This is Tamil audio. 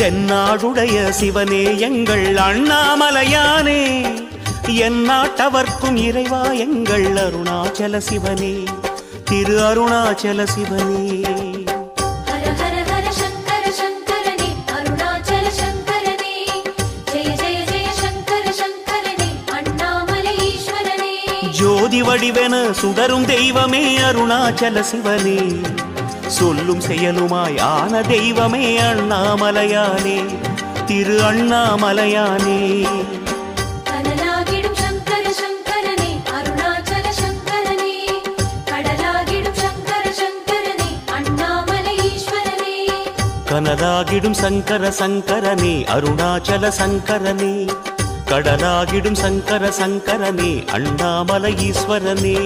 தென்னாடுடைய சிவனே எங்கள் அண்ணாமலையானே, எந்நாட்டவர்க்கும் இறைவா எங்கள் அருணாச்சல சிவனே, திரு அருணாச்சல சிவனே. ஜோதி வடிவென சுடரும் தெய்வமே அருணாச்சல சிவனே, சொல்லும் செயலுமாய் ஆன தெய்வமே அண்ணாமலையானே, திரு அண்ணாமலையானே. கனலாகிடும் சங்கர சங்கரனே அருணாச்சல சங்கரனே, கடலாகிடும் சங்கர சங்கரனே அண்ணாமலை ஈஸ்வரனே. கனலாகிடும் சங்கர சங்கரனே அருணாச்சல சங்கரனே, கடலாகிடும் சங்கர சங்கரனே அண்ணாமலை ஈஸ்வரனே.